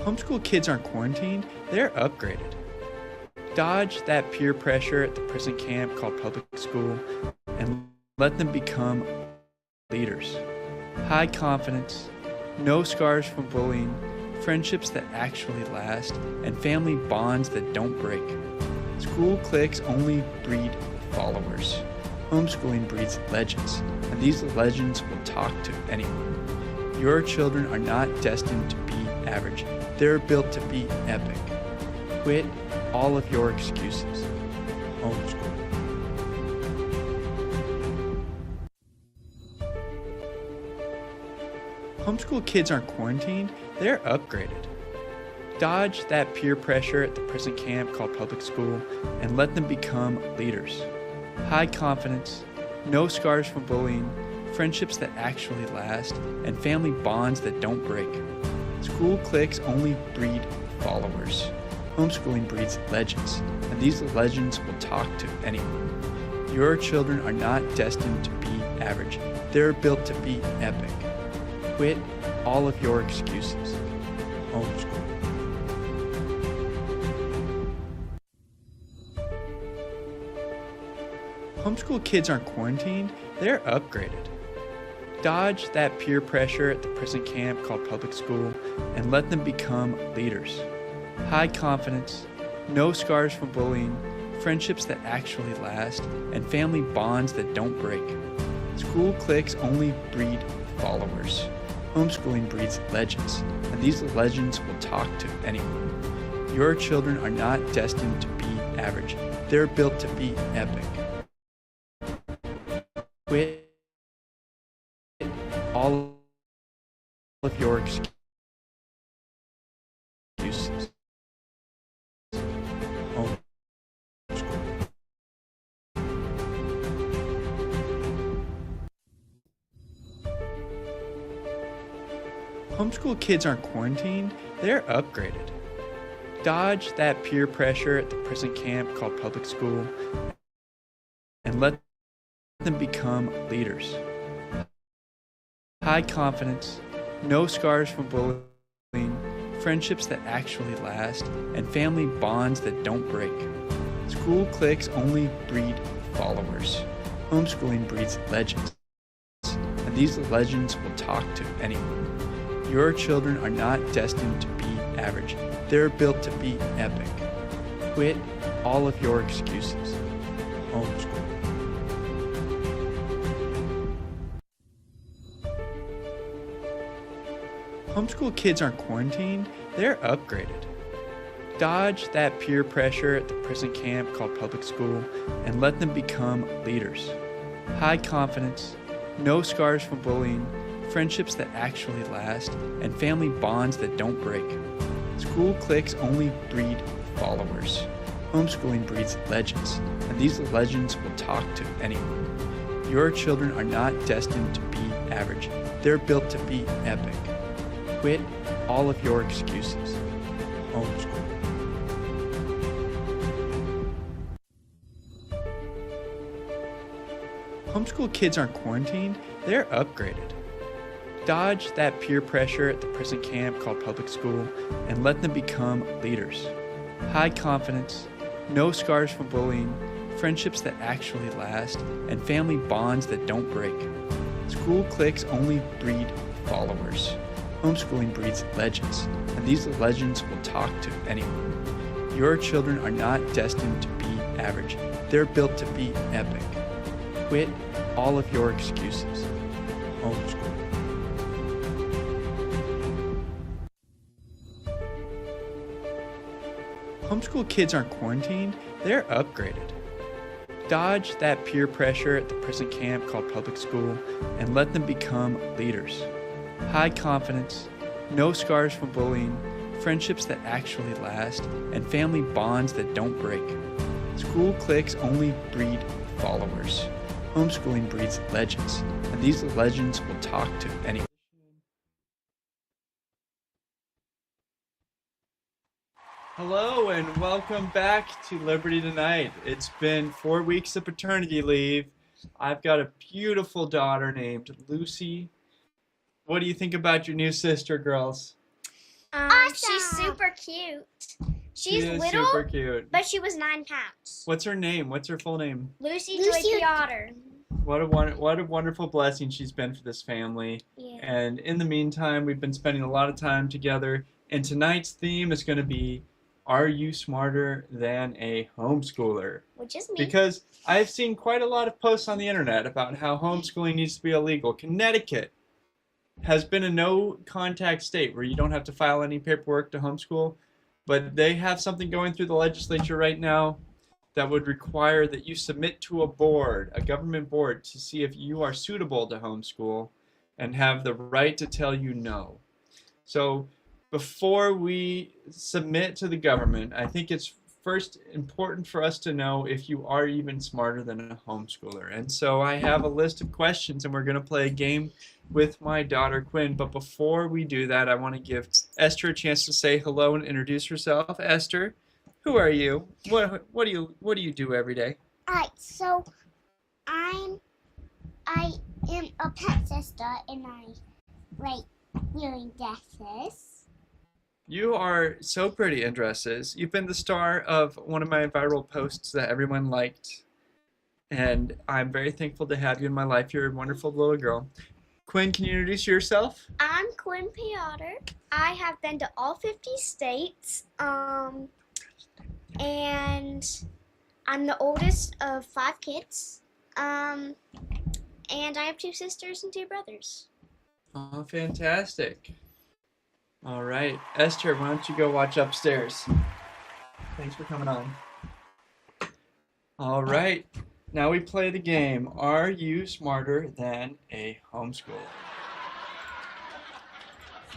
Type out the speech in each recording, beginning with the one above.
Homeschool kids aren't quarantined, they're upgraded. Dodge that peer pressure at the prison camp called public school and let them become leaders. High confidence, no scars from bullying, friendships that actually last, and family bonds that don't break. School cliques only breed followers. Homeschooling breeds legends, and these legends will talk to anyone. Your children are not destined to be average. They're built to be epic. Quit all of your excuses. Homeschool. Homeschool kids aren't quarantined, they're upgraded. Dodge that peer pressure at the prison camp called public school and let them become leaders. High confidence, no scars from bullying, friendships that actually last, and family bonds that don't break. School cliques only breed followers. Homeschooling breeds legends, and these legends will talk to anyone. Your children are not destined to be average. They're built to be epic. Quit all of your excuses. Homeschool. Homeschool kids aren't quarantined, they're upgraded. Dodge that peer pressure at the prison camp called public school and let them become leaders. High confidence, no scars from bullying, friendships that actually last, and family bonds that don't break. School cliques only breed followers. Homeschooling breeds legends, and these legends will talk to anyone. Your children are not destined to be average. They're built to be epic. Quit all of your excuses. Homeschool kids aren't quarantined, they're upgraded. Dodge that peer pressure at the prison camp called public school and let them become leaders. High confidence, no scars from bullying, friendships that actually last, and family bonds that don't break. School cliques only breed followers. Homeschooling breeds legends, and these legends will talk to anyone. Your children are not destined to be average. They're built to be epic. Quit all of your excuses. Homeschool. Homeschool kids aren't quarantined, they're upgraded. Dodge that peer pressure at the prison camp called public school and let them become leaders. High confidence, no scars from bullying, friendships that actually last, and family bonds that don't break. School cliques only breed followers. Homeschooling breeds legends, and these legends will talk to anyone. Your children are not destined to be average. They're built to be epic. Quit all of your excuses. Homeschool. Homeschool kids aren't quarantined, they're upgraded. Dodge that peer pressure at the prison camp called public school and let them become leaders. High confidence, no scars from bullying, friendships that actually last, and family bonds that don't break. School cliques only breed followers. Homeschooling breeds legends, and these legends will talk to anyone. Your children are not destined to be average. They're built to be epic. Quit all of your excuses. Homeschool. Homeschool kids aren't quarantined, they're upgraded. Dodge that peer pressure at the prison camp called public school and let them become leaders. High confidence, no scars from bullying, friendships that actually last, and family bonds that don't break. School cliques only breed followers. Homeschooling breeds legends, and these legends will talk to anyone. Hello and welcome back to Liberty Tonight. It's been 4 weeks of paternity leave. I've got a beautiful daughter named Lucy. What do you think about your new sister, girls? She's super cute. She She's is little, super cute. but she was 9 pounds. What's her name? What's her full name? Lucy Joy Piotr. What a wonderful blessing she's been for this family. Yeah. And in the meantime, we've been spending a lot of time together. And tonight's theme is going to be, are you smarter than a homeschooler? Which is me. Because I've seen quite a lot of posts on the internet about how homeschooling needs to be illegal. Connecticut has been a no-contact state where you don't have to file any paperwork to homeschool, but they have something going through the legislature right now that would require that you submit to a board, a government board, to see if you are suitable to homeschool and have the right to tell you no. So before we submit to the government, I think it's first important for us to know if you are even smarter than a homeschooler. And so I have a list of questions, and we're going to play a game with my daughter Quinn. But before we do that, I want to give Esther a chance to say hello and introduce herself. Esther, who are you? What do you do every day? Alright, so I am a pet sister and I like wearing dresses. You are so pretty in dresses. You've been the star of one of my viral posts that everyone liked. And I'm very thankful to have you in my life. You're a wonderful little girl. Quinn, can you introduce yourself? I'm Quinn Piotr. I have been to all 50 states. And I'm the oldest of 5 kids. And I have 2 sisters and 2 brothers. Oh, fantastic. All right. Esther, why don't you go watch upstairs? Thanks for coming on. All right. Now we play the game. Are you smarter than a homeschooler?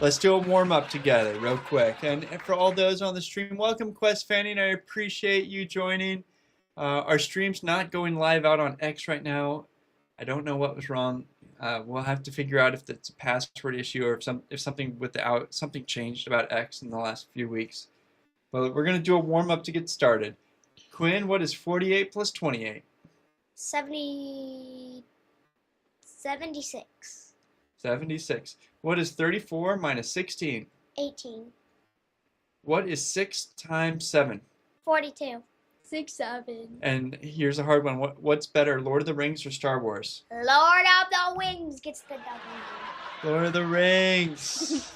Let's do a warm-up together real quick. And for all those on the stream, welcome Quest Fanning. I appreciate you joining. Our stream's not going live out on X right now. I don't know what was wrong. We'll have to figure out if it's a password issue or if something changed about X in the last few weeks. But we're going to do a warm-up to get started. Quinn, what is 48 plus 28? 76. 76. What is 34 minus 16? 18. What is 6 times 7? 42. 6, 7. And here's a hard one. What's better, Lord of the Rings or Star Wars? Lord of the Wings gets the W. Lord of the Rings.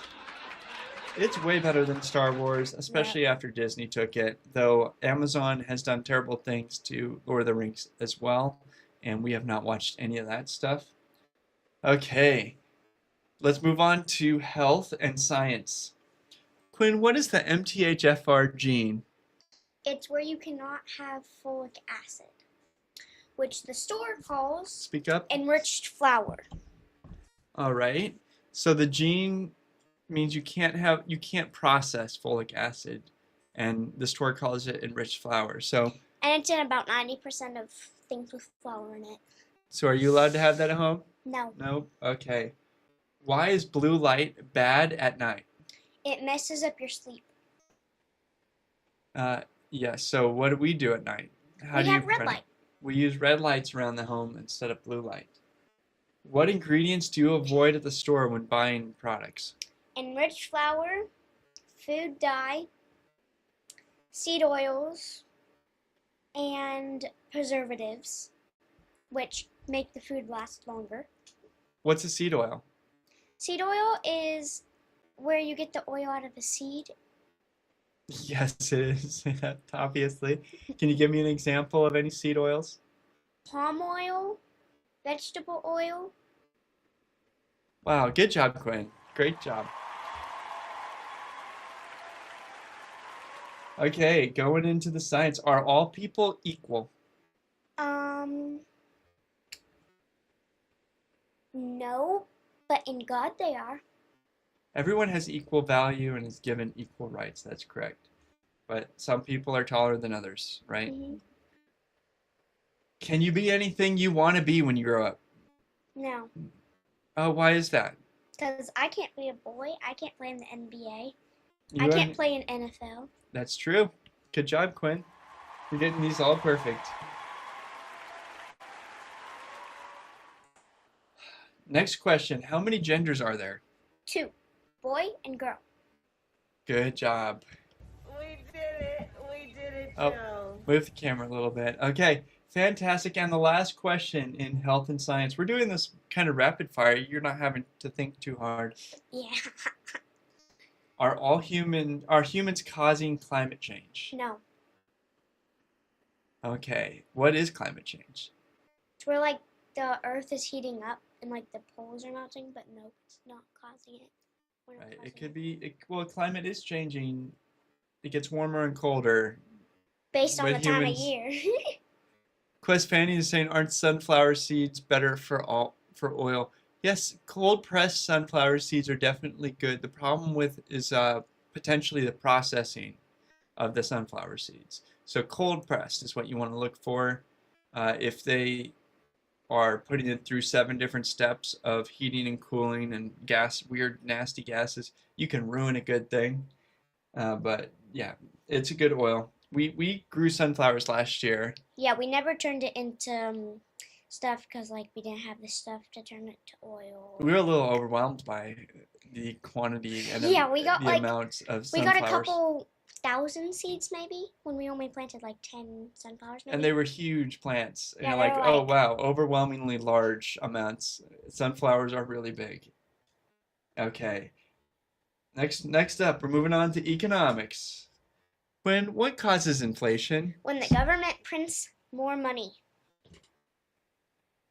It's way better than Star Wars, especially after Disney took it, though Amazon has done terrible things to Lord of the Rings as well, and we have not watched any of that stuff. Okay, let's move on to health and science. Quinn, what is the MTHFR gene? It's where you cannot have folic acid, which the store calls Speak up. enriched flour. All right. So the gene means you can't process folic acid, and the store calls it enriched flour. So And it's in about 90% of things with flour in it. So are you allowed to have that at home? No. Nope. Okay. Why is blue light bad at night? It messes up your sleep. Yes. So what do we do at night? How We do you have red prevent- light. We use red lights around the home instead of blue light. What ingredients do you avoid at the store when buying products? Enriched flour, food dye, seed oils, and preservatives, which make the food last longer. What's a seed oil? Seed oil is where you get the oil out of a seed. Yes, it is. Obviously. Can you give me an example of any seed oils? Palm oil, vegetable oil. Wow, good job, Quinn. Great job. Okay, going into the science. Are all people equal? No, but in God they are. Everyone has equal value and is given equal rights. That's correct. But some people are taller than others, right? Mm-hmm. Can you be anything you want to be when you grow up? No, Oh, why is that? because I can't be a boy. I can't play in the NBA. You I are- can't play in NFL. That's true. Good job, Quinn. You're getting these all perfect. Next question. How many genders are there? 2, boy and girl. Good job. We did it. We did it, Oh, Joe. move the camera a little bit. Okay, fantastic. And the last question in health and science. We're doing this kind of rapid fire. You're not having to think too hard. Yeah. Are humans causing climate change? No. Okay, what is climate change? It's where like the Earth is heating up and like the poles are melting, but no, it's not causing it. We're not Right. It causing could be, well, climate is changing. It gets warmer and colder. based on But the time of humans, year. Quest Fanny is saying, aren't sunflower seeds better for oil? Yes, cold pressed sunflower seeds are definitely good. The problem with is potentially the processing of the sunflower seeds. So cold pressed is what you want to look for. If they are putting it through 7 different steps of heating and cooling and weird nasty gases, you can ruin a good thing. But yeah, it's a good oil. We grew sunflowers last year. Yeah, we never turned it into stuff because like we didn't have the stuff to turn it to oil. We were a little overwhelmed by the quantity and Yeah, we got the like amounts of we got sunflowers. a couple thousand seeds maybe when we only planted like 10 sunflowers maybe. And they were huge plants. And Yeah, you're like, they were oh like- wow, overwhelmingly large amounts. Sunflowers are really big. Okay. Next up, we're moving on to economics. What causes inflation? When the government prints more money.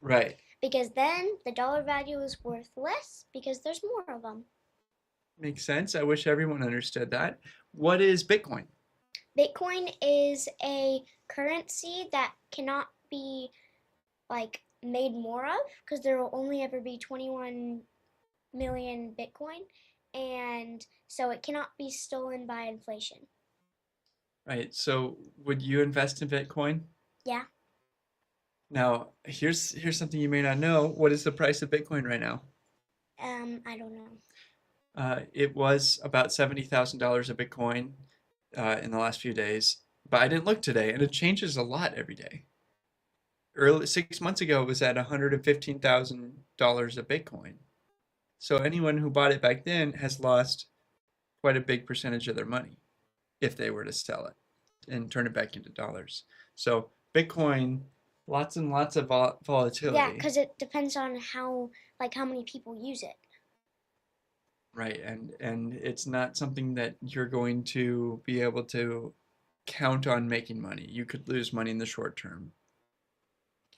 Right. Because then the dollar value is worth less because there's more of them. Makes sense. I wish everyone understood that. What is Bitcoin? Bitcoin is a currency that cannot be like made more of because there will only ever be 21 million Bitcoin, and so it cannot be stolen by inflation. Right. So would you invest in Bitcoin? Yeah. Now, here's something you may not know. What is the price of Bitcoin right now? I don't know. It was about $70,000 a Bitcoin in the last few days, but I didn't look today, and it changes a lot every day. 6 months ago, it was at $115,000 a Bitcoin. So anyone who bought it back then has lost quite a big percentage of their money if they were to sell it and turn it back into dollars. So Bitcoin, lots and lots of volatility. Yeah, because it depends on how many people use it. Right, and it's not something that you're going to be able to count on making money. You could lose money in the short term.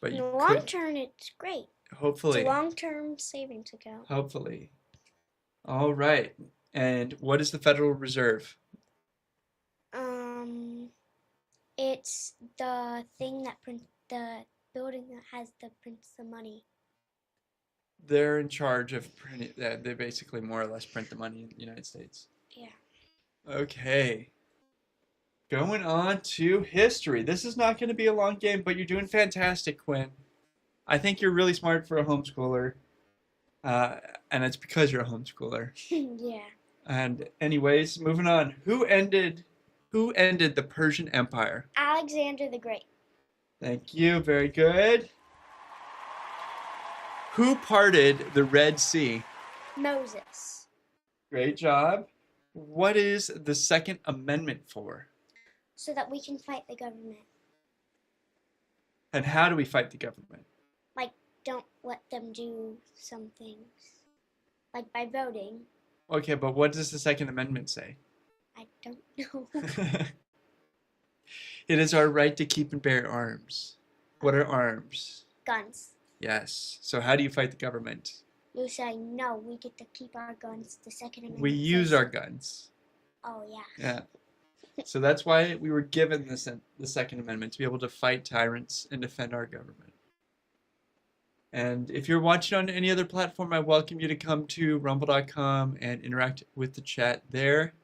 But In you the long could, term, it's great. hopefully. It's a long-term savings account. Hopefully. All right. And what is the Federal Reserve? It's the thing that the building that has prints the money. They're in charge of printing. They basically more or less print the money in the United States. Yeah. Okay. Going on to history. This is not going to be a long game, but you're doing fantastic, Quinn. I think you're really smart for a homeschooler, and it's because you're a homeschooler. Yeah. And anyways, moving on. Who ended the Persian Empire? Alexander the Great. Thank you. Very good. Who parted the Red Sea? Moses. Great job. What is the Second Amendment for? So that we can fight the government. And how do we fight the government? Like, don't let them do some things. Like by voting. Okay, but what does the Second Amendment say? I don't know. It is our right to keep and bear arms. What are arms? Guns. Yes. So how do you fight the government? You say, no, we get to keep our guns. The Second Amendment We use says- our guns. Oh, yeah. Yeah. So that's why we were given the Second Amendment, to be able to fight tyrants and defend our government. And if you're watching on any other platform, I welcome you to come to rumble.com and interact with the chat there.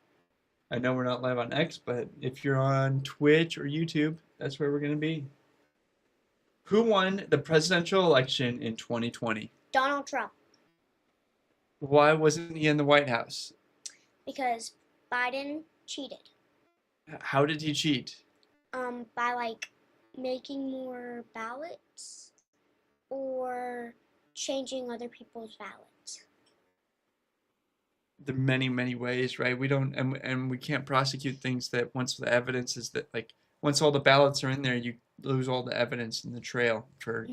I know we're not live on X, but if you're on Twitch or YouTube, that's where we're going to be. Who won the presidential election in 2020? Donald Trump. Why wasn't he in the White House? Because Biden cheated. How did he cheat? By like making more ballots or changing other people's ballots. the many, many ways, right? We don't, and we can't prosecute things that once the evidence is that, like, once all the ballots are in there, you lose all the evidence in the trail for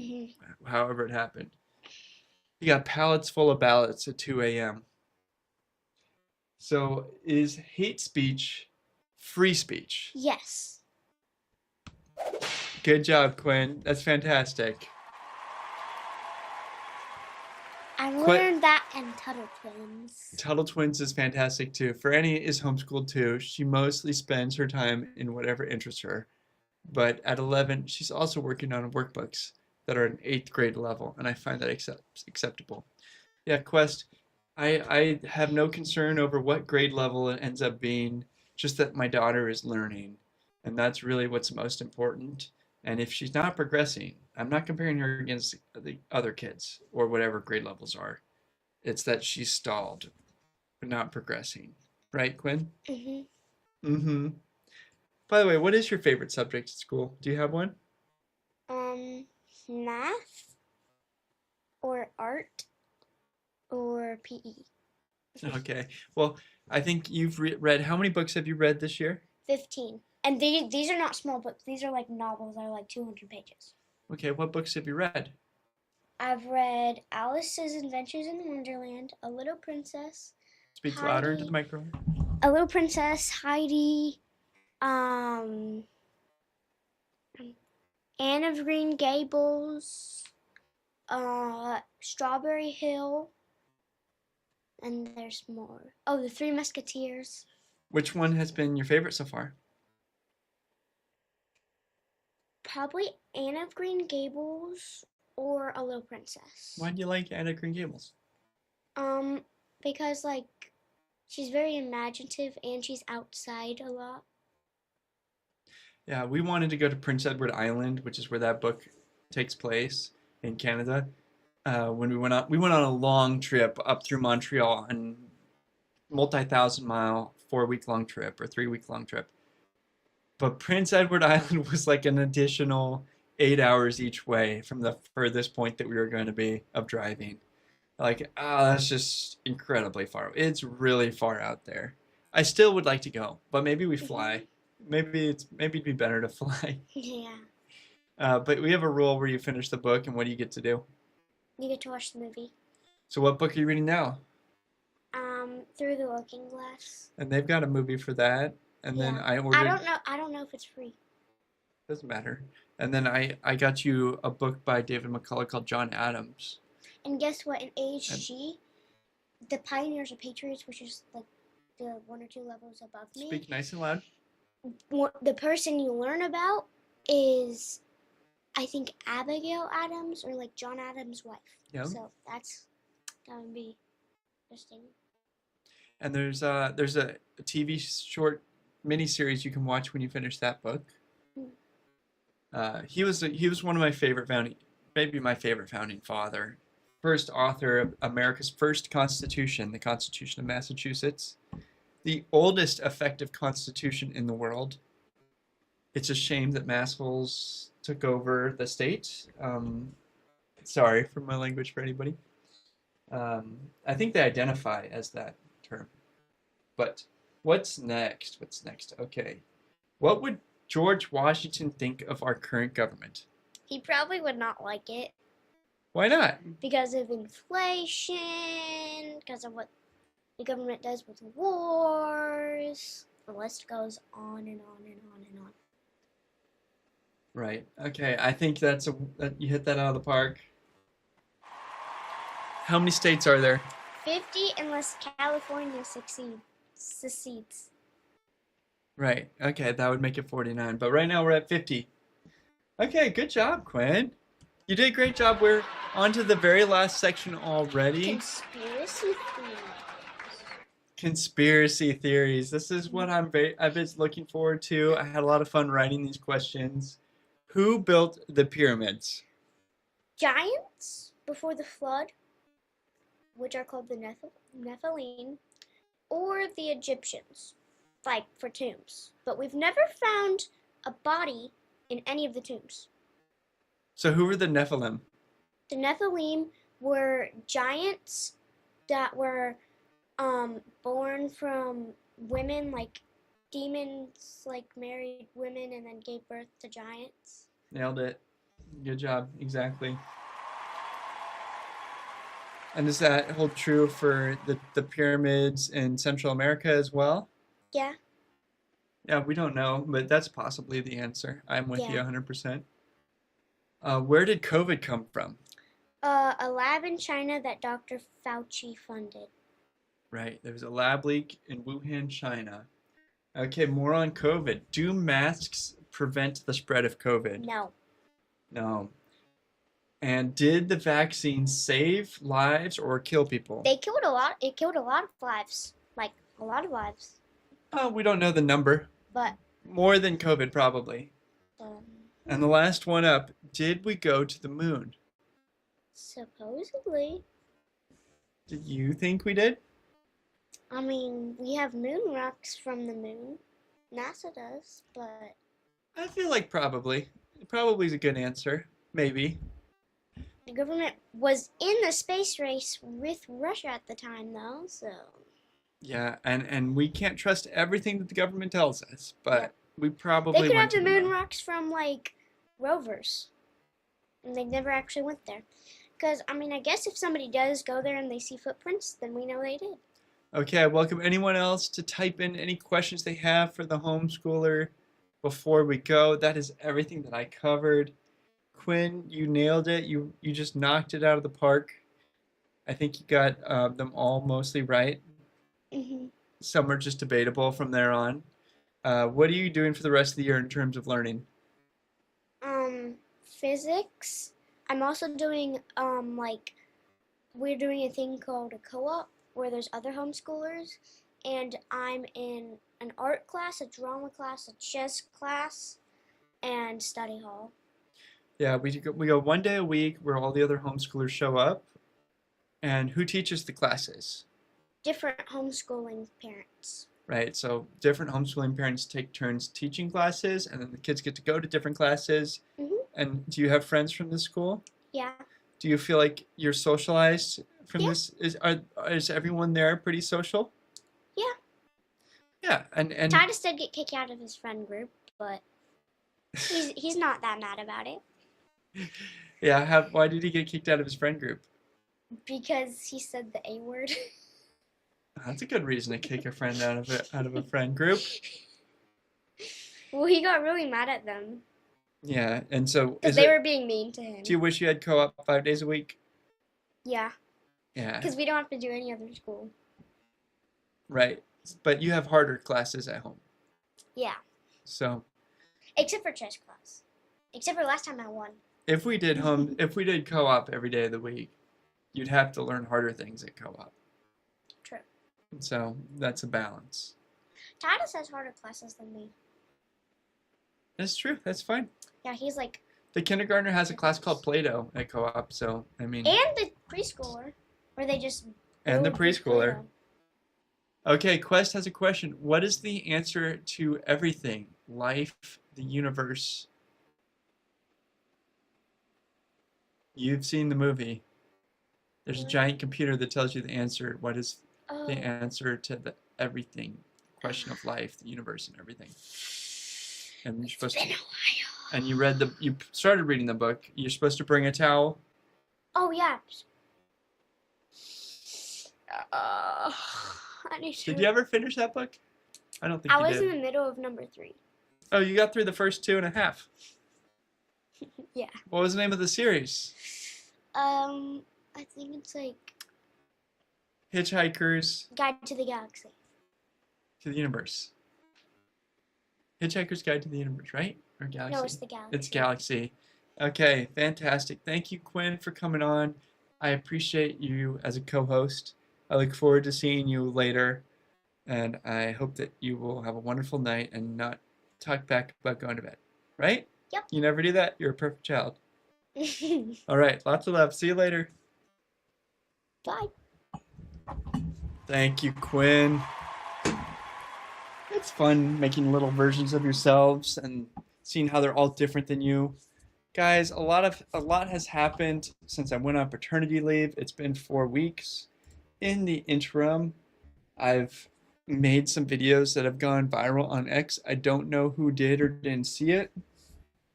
however it happened. You got pallets full of ballots at 2 a.m. So is hate speech free speech? Yes. Good job, Quinn. That's fantastic. I learned that in Tuttle Twins. Tuttle Twins is fantastic too. Franny is homeschooled too. She mostly spends her time in whatever interests her. But at 11, she's also working on workbooks that are an 8th grade level, and I find that acceptable. Yeah, Quest, I have no concern over what grade level it ends up being, just that my daughter is learning, and that's really what's most important. And if she's not progressing, I'm not comparing her against the other kids or whatever grade levels are. It's that she's stalled, but not progressing. Right, Quinn? Mm-hmm. By the way, what is your favorite subject at school? Do you have one? Math or art or PE. Okay. Well, I think you've read, how many books have you read this year? 15. And these are not small books. These are like novels that are like 200 pages. Okay, what books have you read? I've read Alice's Adventures in Wonderland, A Little Princess. Speak louder into the microphone. A Little Princess, Heidi, Anne of Green Gables, Strawberry Hill, and there's more. Oh, The Three Musketeers. Which one has been your favorite so far? Probably Anne of Green Gables or A Little Princess. Why do you like Anne of Green Gables? Because like she's very imaginative and she's outside a lot. Yeah, we wanted to go to Prince Edward Island, which is where that book takes place in Canada. When we went on a long trip up through Montreal, and multi-thousand-mile 4-week-long trip or 3-week-long trip. But Prince Edward Island was like an additional 8 hours each way from the furthest point that we were going to be of driving. Like, that's just incredibly far. It's really far out there. I still would like to go, but maybe we fly. Maybe it'd be better to fly. Yeah. But we have a rule where you finish the book, and what do you get to do? You get to watch the movie. So what book are you reading now? Through the Looking Glass. And they've got a movie for that. And then I ordered. I don't know if it's free. Doesn't matter. And then I got you a book by David McCullough called John Adams. And guess what? In AHG, the Pioneers of Patriots, which is like the 1 or 2 levels above me. Speak nice and loud. The person you learn about is, I think, Abigail Adams or like John Adams' wife. Yep. So that would be interesting. And there's a TV short miniseries you can watch when you finish that book. He was one of my favorite maybe my favorite founding father. First author of America's first Constitution, the Constitution of Massachusetts. The oldest effective constitution in the world. It's a shame that massholes took over the state. Sorry for my language for anybody. I think they identify as that term. But what's next? Okay. What would George Washington think of our current government? He probably would not like it. Why not? Because of inflation, because of what the government does with wars. The list goes on and on and on and on. Right. Okay. I think that you hit that out of the park. How many states are there? 50 unless California secedes. Right. Okay, that would make it 49. But right now we're at 50. Okay, good job, Quinn. You did a great job. We're on to the very last section already. Conspiracy theories. Conspiracy theories. This is what I've been looking forward to. I had a lot of fun writing these questions. Who built the pyramids? Giants before the flood, which are called the Nephilim, or the Egyptians, like for tombs. But we've never found a body in any of the tombs. So who were the Nephilim? The Nephilim were giants that were born from women, like demons, like married women and then gave birth to giants. Nailed it. Good job. Exactly. And does that hold true for the pyramids in Central America as well? Yeah. Yeah, we don't know, but that's possibly the answer. I'm with you Yeah. 100%. Where did COVID come from? A lab in China that Dr. Fauci funded. Right, there was a lab leak in Wuhan, China. Okay, more on COVID. Do masks prevent the spread of COVID? No. No. And did the vaccine save lives or kill people? They killed a lot. It killed a lot of lives. Like, a lot of lives. Oh, we don't know the number. But, More than COVID, probably. And the last one up, did we go to the moon? supposedly. Do you think we did? I mean, we have moon rocks from the moon. NASA does, but I feel like probably. Probably is a good answer. Maybe. the government was in the space race with Russia at the time, though, so. Yeah, and we can't trust everything that the government tells us, but we probably They could have went to the the moon moon. rocks from, like, rovers. And they never actually went there. Because, I mean, I guess if somebody does go there and they see footprints, then we know they did. Okay, I welcome anyone else to type in any questions they have for the homeschooler before we go. That is everything that I covered. Quinn, you nailed it. You just knocked it out of the park. I think you got them all mostly right. Mm-hmm. Some are just debatable from there on. What are you doing for the rest of the year in terms of learning? Physics. I'm also doing, we're doing a thing called a co-op where there's other homeschoolers, and I'm in an art class, a drama class, a chess class, and study hall. Yeah, we go 1 day a week where all the other homeschoolers show up. And who teaches the classes? Different homeschooling parents. Right, so different homeschooling parents take turns teaching classes, and then the kids get to go to different classes. Mhm. And do you have friends from this school? Yeah. Do you feel like you're socialized from Yeah. this? Is everyone there pretty social? Yeah. Yeah, and Titus did get kicked out of his friend group, but he's not that mad about it yeah, why did he get kicked out of his friend group? because he said the A word. That's a good reason to kick a friend out of a friend group. Well, he got really mad at them Yeah, and so because they were being mean to him. do you wish you had co-op 5 days a week? Yeah, Yeah, because we don't have to do any other school. right. But you have harder classes at home. Yeah, So except for chess class. Except for last time I won. if we did co-op every day of the week, you'd have to learn harder things at co-op. True. And so that's a balance. Titus has harder classes than me. That's true. That's fine. Yeah, he's like, The kindergartner has a class called Play-Doh at co-op, so I mean, and the preschooler, where they just and the build with preschooler. Play-Doh. Okay, Quest has a question. What is the answer to everything? Life, the universe. You've seen the movie. There's a giant computer that tells you the answer. What is Oh, the answer to the everything? Question of life, the universe, and everything. And you're supposed it's to. been a while. And you started reading the book. You're supposed to bring a towel. Oh yeah. I need to. Did you ever finish that book? I don't think I you was did. in the middle of number 3. Oh, you got through the first 2.5. Yeah. What was the name of the series? I think it's like Hitchhiker's Guide to the Galaxy. to the Universe. Hitchhiker's Guide to the Universe, right? Or Galaxy? No, it's the Galaxy. It's Galaxy. Okay, fantastic. Thank you, Quinn, for coming on. I appreciate you as a co-host. I look forward to seeing you later, and I hope that you will have a wonderful night and not talk back about going to bed. Right? Yep. You never do that? You're a perfect child. All right, lots of love. See you later. Bye. Thank you, Quinn. It's fun making little versions of yourselves and seeing how they're all different than you. Guys, a lot has happened since I went on paternity leave. It's been 4 weeks. In the interim, I've made some videos that have gone viral on X. I don't know who did or didn't see it.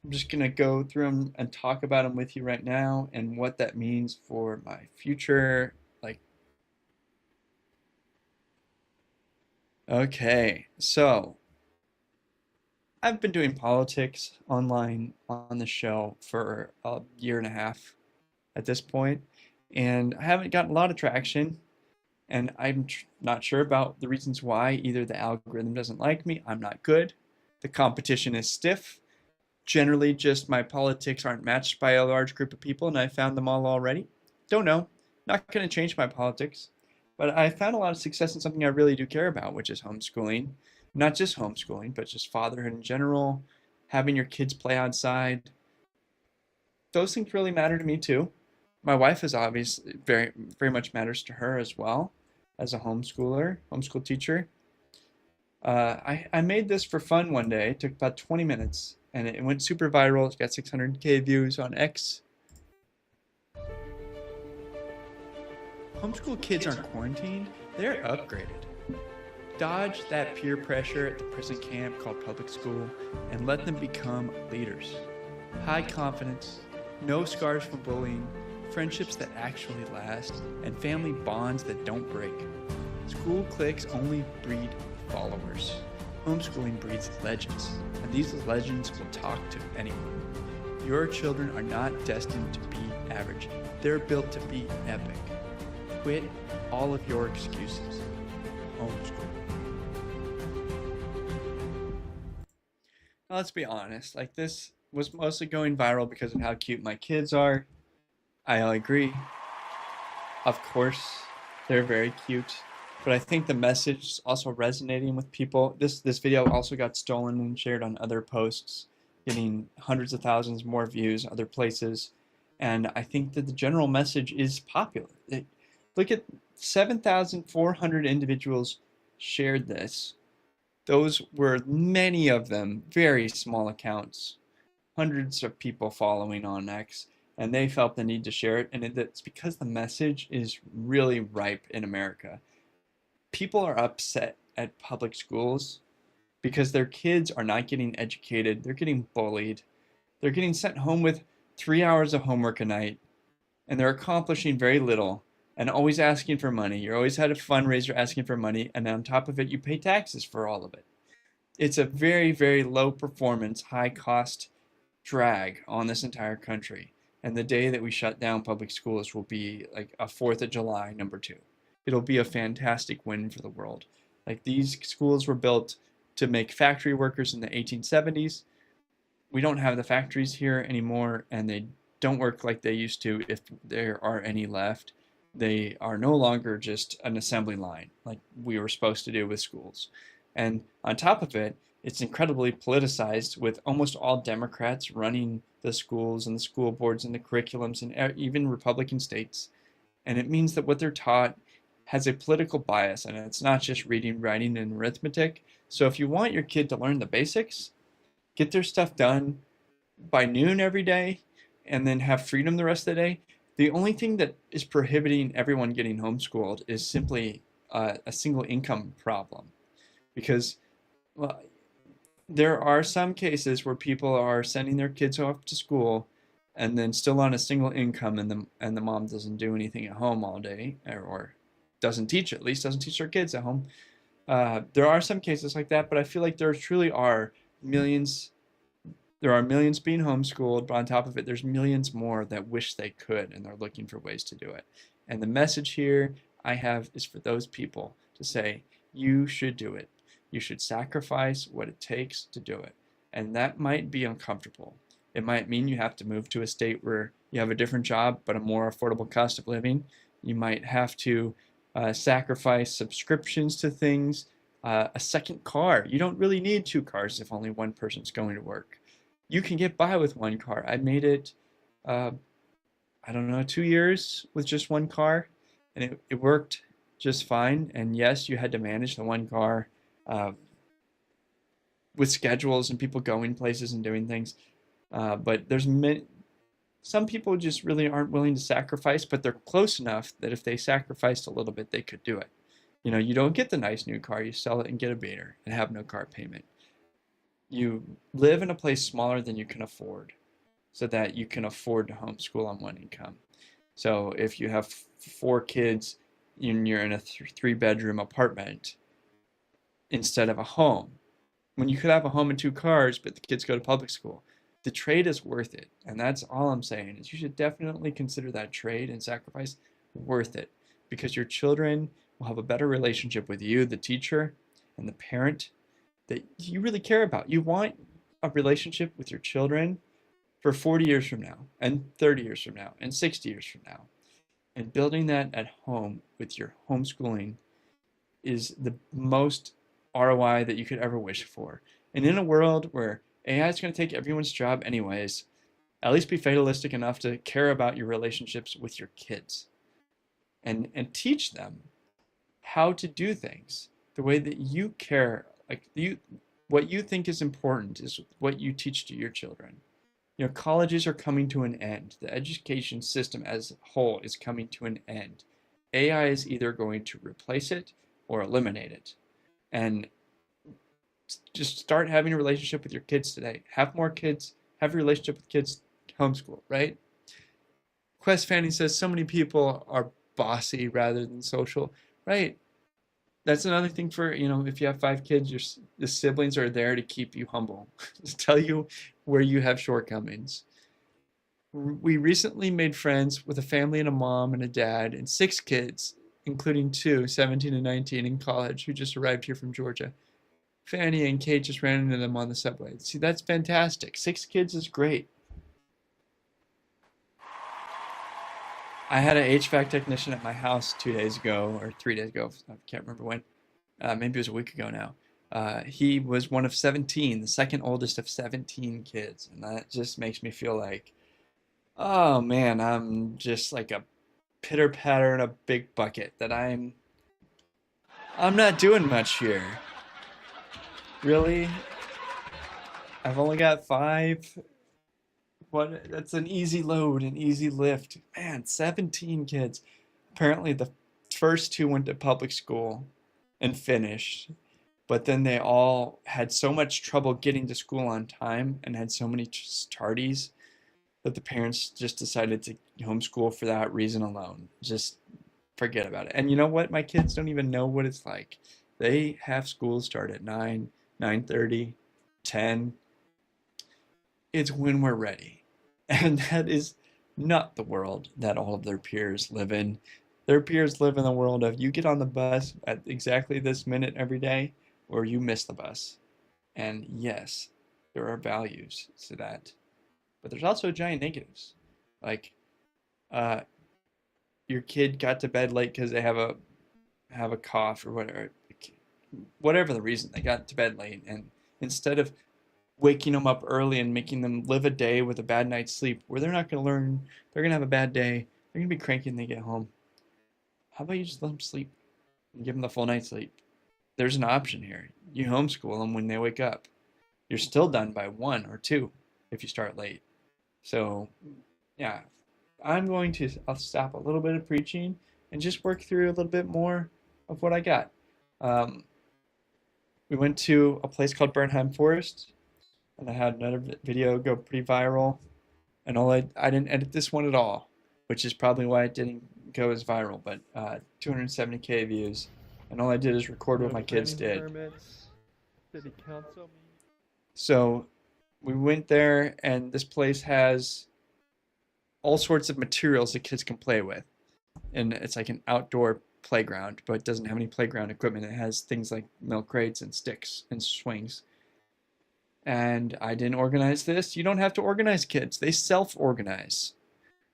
I'm just going to go through them and talk about them with you right now and what that means for my future. Okay, so I've been doing politics online on the show for a year and a half at this point, and I haven't gotten a lot of traction. And I'm not sure about the reasons why. Either the algorithm doesn't like me, I'm not good, the competition is stiff. Generally, just my politics aren't matched by a large group of people, and I found them all already. Don't know. Not going to change my politics. But I found a lot of success in something I really do care about, which is homeschooling. Not just homeschooling, but just fatherhood in general, having your kids play outside. Those things really matter to me too. My wife is obviously very much matters to her as well as a homeschool teacher. I made this for fun one day. It took about 20 minutes and it went super viral. It got 600K views on X. Homeschool kids aren't quarantined, they're upgraded. Dodge that peer pressure at the prison camp called public school and let them become leaders. High confidence, no scars from bullying, friendships that actually last, and family bonds that don't break. School cliques only breed followers. Homeschooling breeds legends, and these legends will talk to anyone. Your children are not destined to be average. They're built to be epic. Quit all of your excuses. Homeschool. Now, let's be honest, this was mostly going viral because of how cute my kids are. I agree. Of course, they're very cute. But I think the message is also resonating with people. This video also got stolen and shared on other posts, getting hundreds of thousands more views other places. And I think that the general message is popular. Look at 7,400 individuals shared this. Those were many of them very small accounts, hundreds of people following on X, and they felt the need to share it. And it's because the message is really ripe in America. People are upset at public schools because their kids are not getting educated. They're getting bullied. They're getting sent home with 3 hours of homework a night, and they're accomplishing very little and always asking for money. You're always had a fundraiser asking for money, and on top of it, you pay taxes for all of it. It's a very, very low performance, high cost drag on this entire country. And the day that we shut down public schools will be like a 4th of July #2. It'll be a fantastic win for the world. These schools were built to make factory workers in the 1870s. We don't have the factories here anymore, and they don't work like they used to, if there are any left. They are no longer just an assembly line like we were supposed to do with schools. And on top of it, it's incredibly politicized, with almost all Democrats running the schools and the school boards and the curriculums in even Republican states. And it means that what they're taught has a political bias, and it's not just reading, writing, and arithmetic. So if you want your kid to learn the basics, get their stuff done by noon every day, and then have freedom the rest of the day. The only thing that is prohibiting everyone getting homeschooled is simply a single income problem. Because well, there are some cases where people are sending their kids off to school and then still on a single income, and the mom doesn't do anything at home all day, or doesn't teach their kids at home. There are some cases like that, but I feel like there truly are millions. There are millions being homeschooled, but on top of it, there's millions more that wish they could, and they're looking for ways to do it. And the message here I have is for those people to say, you should do it. You should sacrifice what it takes to do it. And that might be uncomfortable. It might mean you have to move to a state where you have a different job, but a more affordable cost of living. You might have to sacrifice subscriptions to things, a second car. You don't really need 2 cars if only one person's going to work. You can get by with 1 car. I made it, 2 years with just 1 car, and it worked just fine. And yes, you had to manage the 1 car with schedules and people going places and doing things. But there's some people just really aren't willing to sacrifice, but they're close enough that if they sacrificed a little bit, they could do it. You know, you don't get the nice new car, you sell it and get a beater and have no car payment. You live in a place smaller than you can afford so that you can afford to homeschool on one income. So if you have 4 kids and you're in a 3-bedroom apartment instead of a home, when you could have a home and 2 cars, but the kids go to public school, the trade is worth it. And that's all I'm saying is you should definitely consider that trade and sacrifice worth it, because your children will have a better relationship with you, the teacher, and the parent that you really care about. You want a relationship with your children for 40 years from now, and 30 years from now, and 60 years from now. And building that at home with your homeschooling is the most ROI that you could ever wish for. And in a world where AI is going to take everyone's job anyways, at least be fatalistic enough to care about your relationships with your kids and teach them how to do things the way that you care. Like what you think is important is what you teach to your children. You know, colleges are coming to an end. The education system as a whole is coming to an end. AI is either going to replace it or eliminate it. And just start having a relationship with your kids today. Have more kids, have a relationship with kids, homeschool, right? Quest Fanny says so many people are bossy rather than social, right? That's another thing for, you know, if you have 5 kids, the siblings are there to keep you humble, to tell you where you have shortcomings. We recently made friends with a family and a mom and a dad and 6 kids, including 2, 17 and 19, in college, who just arrived here from Georgia. Fanny and Kate just ran into them on the subway. See, that's fantastic. 6 kids is great. I had an HVAC technician at my house 2 days ago, or 3 days ago, I can't remember when. Maybe it was a week ago now. He was one of 17, the second oldest of 17 kids. And that just makes me feel like, oh man, I'm just like a pitter patter in a big bucket, that I'm not doing much here. Really? I've only got 5. What? That's an easy load, an easy lift. Man, 17 kids. Apparently the first 2 went to public school and finished, but then they all had so much trouble getting to school on time and had so many tardies that the parents just decided to homeschool for that reason alone. Just forget about it. And you know what? My kids don't even know what it's like. They have school start at 9, 9:30, 10. It's when we're ready. And that is not the world that all of their peers live in. Their peers live in the world of you get on the bus at exactly this minute every day, or you miss the bus. And yes, there are values to that. But there's also giant negatives. Like, your kid got to bed late because they have a cough or whatever the reason they got to bed late, and instead of waking them up early and making them live a day with a bad night's sleep where they're not going to learn, they're going to have a bad day, they're going to be cranky when they get home, how about you just let them sleep and give them the full night's sleep? There's an option here. You homeschool them when they wake up. You're still done by 1 or 2 if you start late. So yeah, I'll stop a little bit of preaching and just work through a little bit more of what I got. We went to a place called Bernheim Forest, and I had another video go pretty viral, and I didn't edit this one at all, which is probably why it didn't go as viral, but 270K views, and all I did is record what my kids did. City council. So we went there, and this place has all sorts of materials that kids can play with, and it's like an outdoor playground, but it doesn't have any playground equipment. It has things like milk crates and sticks and swings. And I didn't organize this. You don't have to organize kids. They self-organize.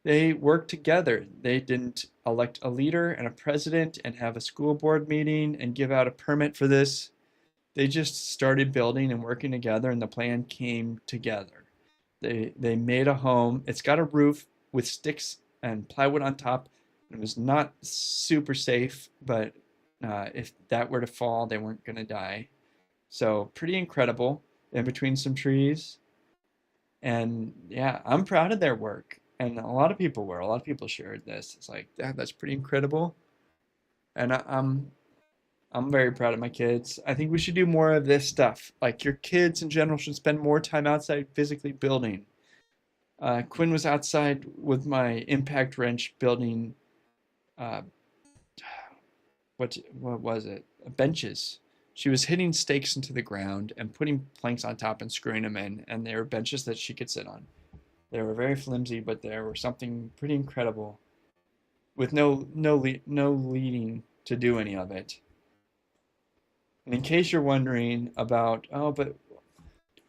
They work together. They didn't elect a leader and a president and have a school board meeting and give out a permit for this. They just started building and working together, and the plan came together. They made a home. It's got a roof with sticks and plywood on top. It was not super safe, but if that were to fall, they weren't going to die. So pretty incredible. In between some trees. And yeah, I'm proud of their work. And a lot of people were. A lot of people shared this. It's like, that's pretty incredible. And I'm very proud of my kids. I think we should do more of this stuff. Like your kids in general should spend more time outside physically building. Quinn was outside with my impact wrench building. Uh, what was it? Benches. She was hitting stakes into the ground and putting planks on top and screwing them in, and they were benches that she could sit on. They were very flimsy, but they were something pretty incredible, with no leading to do any of it. And in case you're wondering about, oh, but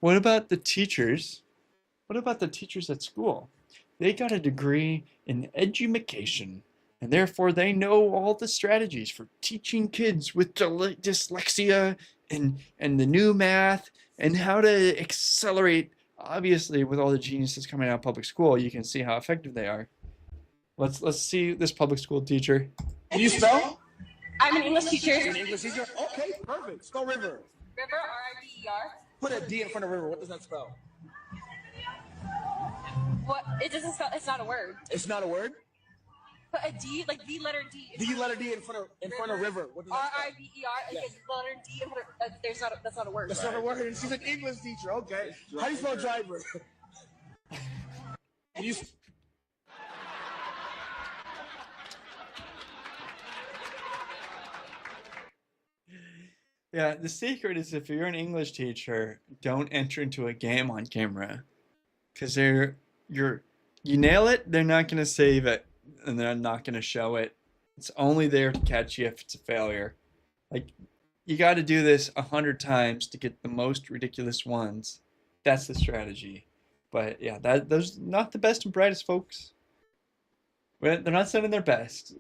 what about the teachers? What about the teachers at school? They got a degree in education, and therefore they know all the strategies for teaching kids with dyslexia and the new math and how to accelerate. Obviously, with all the geniuses coming out of public school, you can see how effective they are. Let's see this public school teacher. Can you spell? I'm an English teacher. You're an English teacher? Okay, perfect. Spell river. River, R-I-V-E-R. Put a D in front of river. What does that spell? What? It doesn't spell. It's not a word. It's not a word? Put a D, like the letter D. The letter D in front of river. What does that spell? R-I-V-E-R. Yes. Like the letter D in front of, that's not a word. That's not a word. She's an English teacher. Okay. How do you spell driver? Can you... Yeah, the secret is if you're an English teacher, don't enter into a game on camera, because you nail it, they're not gonna save it, and they're not gonna show it. It's only there to catch you if it's a failure. Like you got to do this 100 times to get the most ridiculous ones. That's the strategy. But yeah, those not the best and brightest folks. They're not sending their best.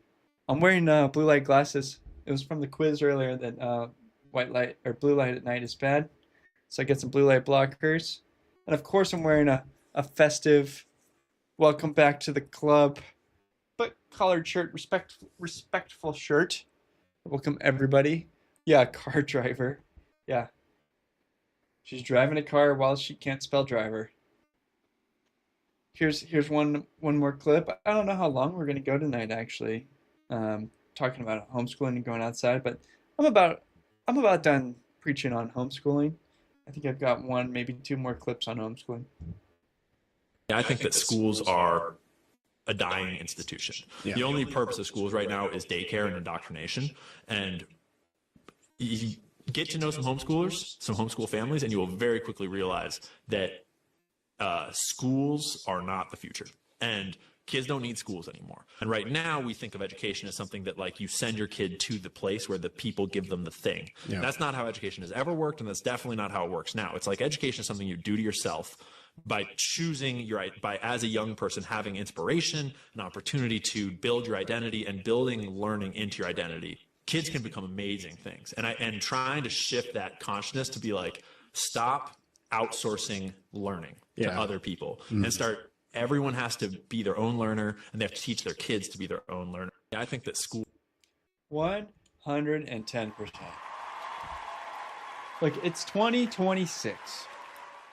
I'm wearing blue light glasses. It was from the quiz earlier that white light or blue light at night is bad. So I get some blue light blockers. And of course I'm wearing a festive welcome back to the club, but collared shirt, respectful shirt. Welcome everybody. Yeah, car driver. Yeah. She's driving a car while she can't spell driver. Here's one more clip. I don't know how long we're gonna go tonight actually. Talking about homeschooling and going outside, but I'm about done preaching on homeschooling. I think I've got one, maybe two more clips on homeschooling. I think that schools are a dying institution. Yeah. The only purpose of schools right now is daycare and indoctrination. And you get to know some homeschoolers, some homeschool families, and you will very quickly realize that schools are not the future. And kids don't need schools anymore. And right now we think of education as something that like you send your kid to the place where the people give them the thing. Yeah. That's not how education has ever worked, and that's definitely not how it works now. It's like education is something you do to yourself by choosing by as a young person having inspiration, an opportunity to build your identity and building learning into your identity. Kids can become amazing things. And trying to shift that consciousness to be like, stop outsourcing learning to other people and start. Everyone has to be their own learner, and they have to teach their kids to be their own learner. I think that school 110%. Look, it's 2026.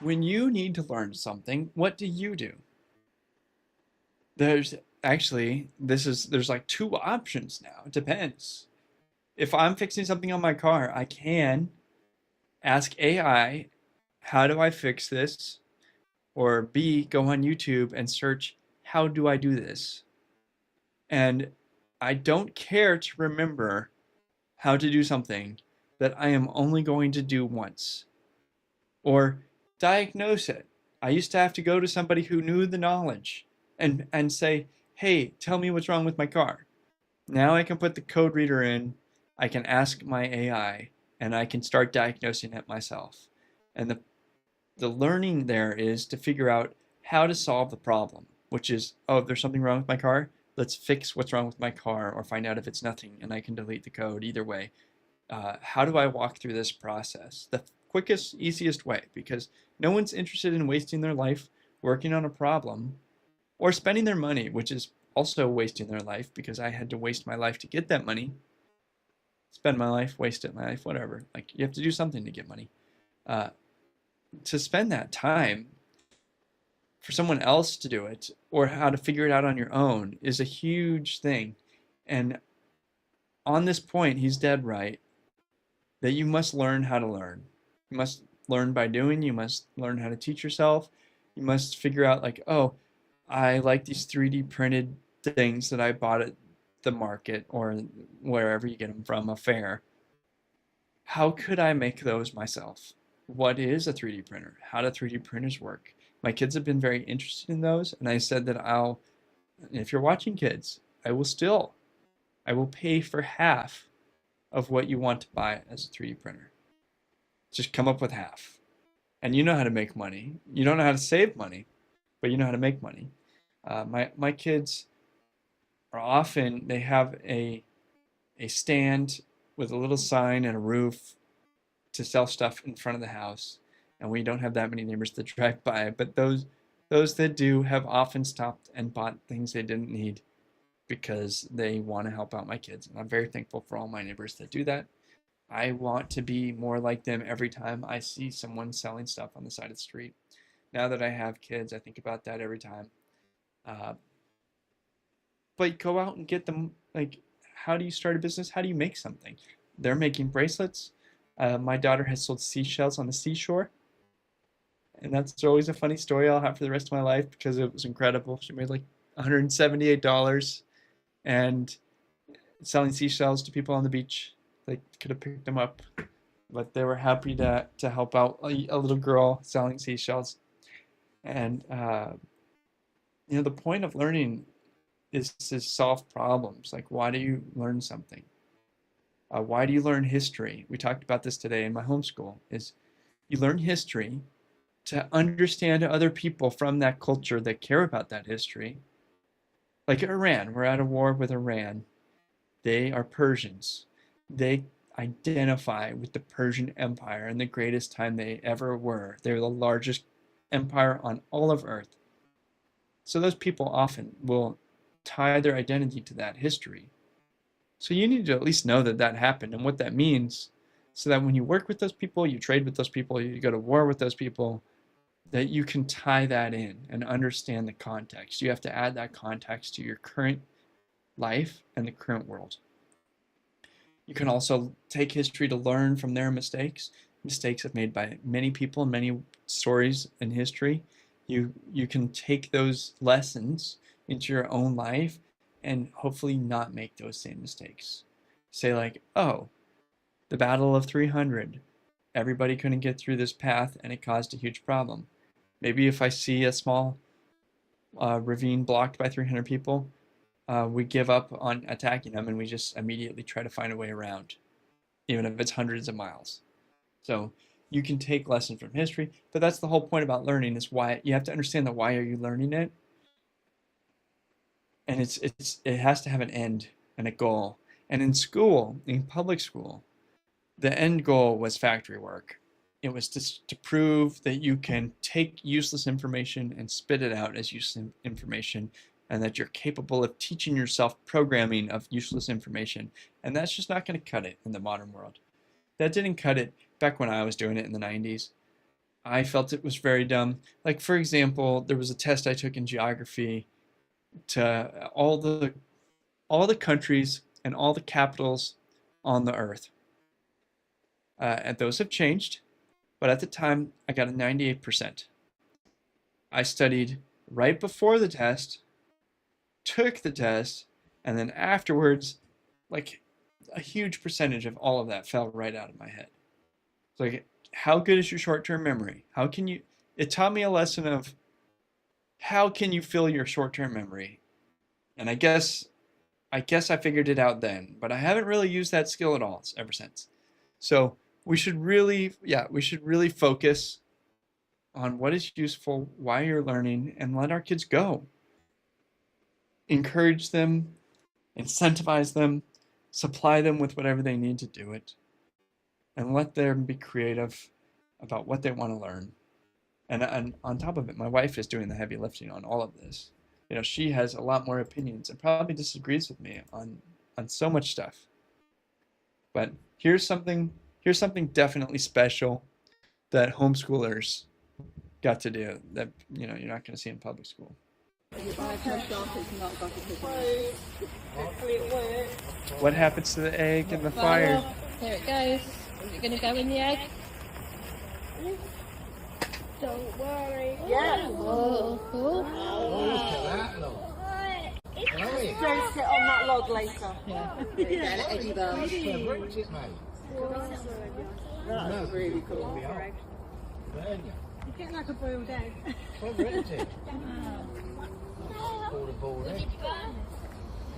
When you need to learn something, what do? There's like two options now. It depends. If I'm fixing something on my car, I can ask AI, how do I fix this? Or B, go on YouTube and search, how do I do this? And I don't care to remember how to do something that I am only going to do once. Or diagnose it. I used to have to go to somebody who knew the knowledge and say, hey, tell me what's wrong with my car. Now I can put the code reader in, I can ask my AI, and I can start diagnosing it myself. And the learning there is to figure out how to solve the problem, which is, oh, if there's something wrong with my car, let's fix what's wrong with my car or find out if it's nothing and I can delete the code. Either way, how do I walk through this process? The quickest, easiest way, because no one's interested in wasting their life working on a problem or spending their money, which is also wasting their life because I had to waste my life to get that money. Spend my life, waste it, my life, whatever. Like, you have to do something to get money. To spend that time for someone else to do it or how to figure it out on your own is a huge thing. And on this point, he's dead right. that you must learn how to learn. You must learn by doing. You must learn how to teach yourself. You must figure out like, oh, I like these 3D printed things that I bought at the market or wherever you get them from, a fair. How could I make those myself? What is a 3D printer? How do 3D printers work? My kids have been very interested in those, and I said that if you're watching kids, I will pay for half of what you want to buy as a 3D printer. Just come up with half. And you know how to make money. You don't know how to save money, but you know how to make money. My kids are often, they have a stand with a little sign and a roof to sell stuff in front of the house. And we don't have that many neighbors that drive by, but those that do have often stopped and bought things they didn't need because they want to help out my kids. And I'm very thankful for all my neighbors that do that. I want to be more like them every time I see someone selling stuff on the side of the street. Now that I have kids, I think about that every time. But go out and get them. Like, how do you start a business? How do you make something? They're making bracelets. My daughter has sold seashells on the seashore. And that's always a funny story I'll have for the rest of my life because it was incredible. She made like $178 and selling seashells to people on the beach. They could have picked them up, but they were happy to help out a little girl selling seashells. And the point of learning is to solve problems. Like, why do you learn something? Why do you learn history? We talked about this today in my homeschool. Is you learn history to understand other people from that culture that care about that history. Like Iran, we're at a war with Iran. They are Persians. They identify with the Persian Empire in the greatest time they ever were. They're the largest empire on all of Earth. So those people often will tie their identity to that history. So you need to at least know that that happened and what that means, so that when you work with those people, you trade with those people, you go to war with those people, that you can tie that in and understand the context. You have to add that context to your current life and the current world. You can also take history to learn from their mistakes. Mistakes have made by many people, many stories in history. You can take those lessons into your own life and hopefully not make those same mistakes. Say like, oh, the Battle of 300. Everybody couldn't get through this path and it caused a huge problem. Maybe if I see a small ravine blocked by 300 people, we give up on attacking them and we just immediately try to find a way around, even if it's hundreds of miles. So you can take lessons from history, but that's the whole point about learning, is why you have to understand that why are you learning it, and it has to have an end and a goal. And in school, in public school, the end goal was factory work. It was to prove that you can take useless information and spit it out as useless information, and that you're capable of teaching yourself programming of useless information. And that's just not going to cut it in the modern world. That didn't cut it back when I was doing it in the 90s. I felt it was very dumb. Like, for example, there was a test I took in geography to all the countries and all the capitals on the earth. And those have changed. But at the time, I got a 98%. I studied right before the test, took the test, and then afterwards, like, a huge percentage of all of that fell right out of my head. It's like, how good is your short-term memory? It taught me a lesson of how can you fill your short-term memory? And I guess I figured it out then, but I haven't really used that skill at all ever since. So we should really focus on what is useful, why you're learning, and let our kids go. Encourage them, incentivize them, supply them with whatever they need to do it, and let them be creative about what they want to learn. And on top of it, my wife is doing the heavy lifting on all of this. She has a lot more opinions and probably disagrees with me on so much stuff. But here's something definitely special that homeschoolers got to do that you're not going to see in public school. What happens to the egg in the fire? Here it goes. Is it gonna go in the egg? Don't worry. Yeah. Don't sit on that log later. That's really cool. You get like a boiled egg. Clever, isn't it? Called a boiled egg.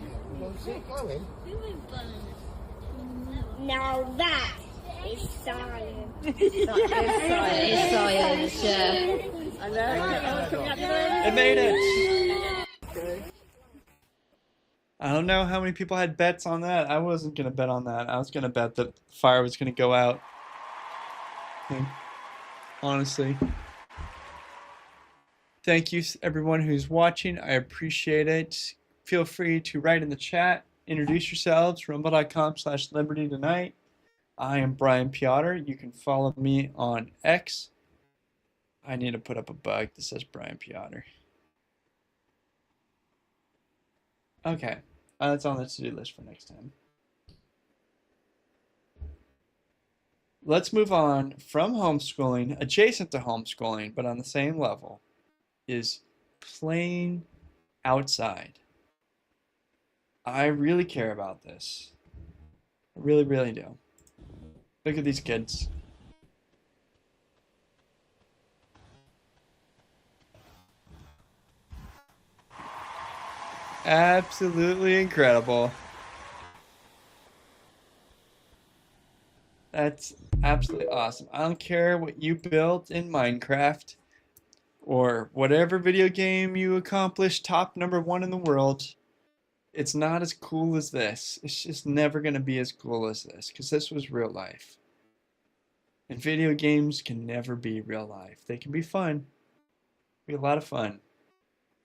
You want to see it glowing? Now that is science. It's science, yeah. I know. It made it. I don't know how many people had bets on that. I wasn't going to bet on that. I was going to bet that the fire was going to go out. And honestly. Thank you, everyone who's watching. I appreciate it. Feel free to write in the chat. Introduce yourselves. Rumble.com/Liberty Tonight. I am Brian Piotr. You can follow me on X. I need to put up a bug that says Brian Piotr. Okay. That's on the to-do list for next time. Let's move on from homeschooling, adjacent to homeschooling, but on the same level, is playing outside. I really care about this. I really, really do. Look at these kids. Absolutely incredible. That's absolutely awesome. I don't care what you built in Minecraft or whatever video game you accomplished top #1 in the world. It's not as cool as this. It's just never going to be as cool as this because this was real life. And video games can never be real life. They can be fun. Be a lot of fun.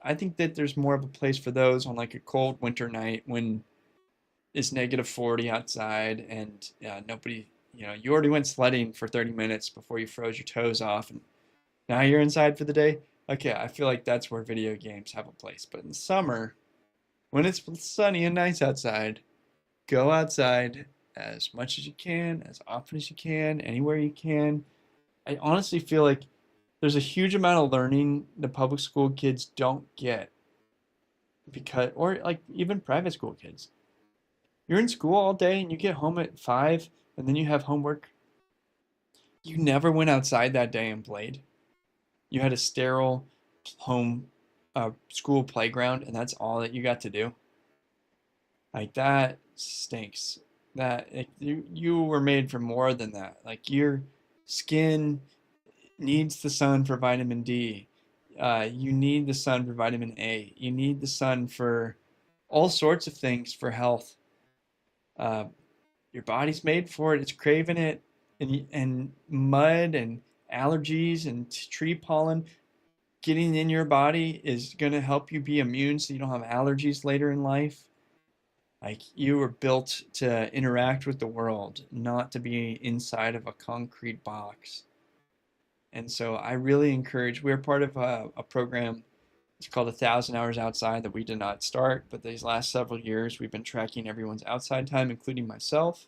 I think that there's more of a place for those on like a cold winter night when it's -40 outside and nobody, you already went sledding for 30 minutes before you froze your toes off and now you're inside for the day. Okay, I feel like that's where video games have a place. But in summer, when it's sunny and nice outside, go outside as much as you can, as often as you can, anywhere you can. I honestly feel like there's a huge amount of learning the public school kids don't get or like even private school kids. You're in school all day and you get home at 5 and then you have homework. You never went outside that day and played. You had a sterile home school playground and that's all that you got to do. Like that stinks. You were made for more than that. Like your skin needs the sun for vitamin D. You need the sun for vitamin A. You need the sun for all sorts of things for health. Your body's made for it. It's craving it. And mud and allergies and tree pollen getting in your body is going to help you be immune so you don't have allergies later in life. Like you were built to interact with the world, not to be inside of a concrete box. And so I really encourage, we're part of a program, it's called 1,000 Hours Outside that we did not start, but these last several years we've been tracking everyone's outside time, including myself.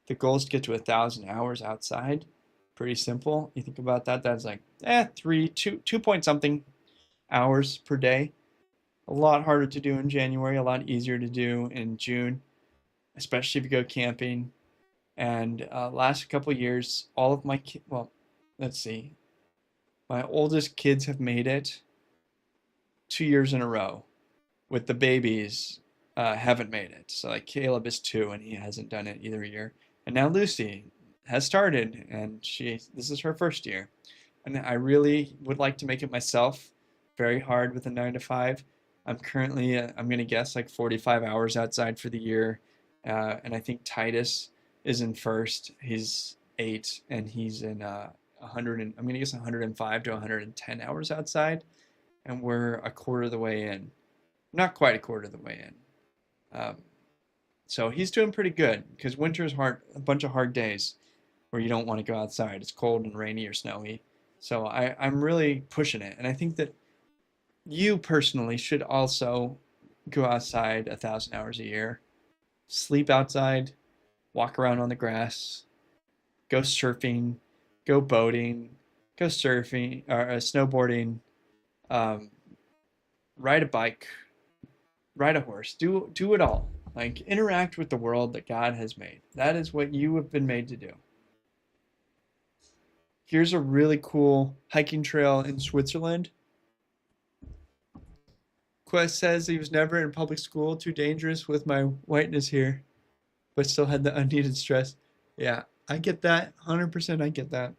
The goal is to get to 1,000 hours outside. Pretty simple. You think about that, that's like 2 point something hours per day. A lot harder to do in January, a lot easier to do in June, especially if you go camping. And last couple of years, all of my let's see, my oldest kids have made it 2 years in a row. With the babies, haven't made it. So like Caleb is 2 and he hasn't done it either year. And now Lucy has started and this is her first year. And I really would like to make it myself. Very hard with a 9 to 5. I'm currently, I'm going to guess like 45 hours outside for the year. And I think Titus is in first. He's 8 and he's in 100 and I'm going to guess 105 to 110 hours outside. And we're a quarter of the way in. Not quite a quarter of the way in. So he's doing pretty good because winter is hard, a bunch of hard days where you don't want to go outside. It's cold and rainy or snowy. So I'm really pushing it. And I think that you personally should also go outside 1,000 hours a year. Sleep outside, walk around on the grass, go surfing, go boating, go surfing, or snowboarding, um, ride a bike, ride a horse, do it all. Like interact with the world that God has made. That is what you have been made to do. Here's a really cool hiking trail in Switzerland. Quest says he was never in public school, too dangerous with my whiteness here, but still had the unneeded stress. Yeah, I get that. 100% I get that.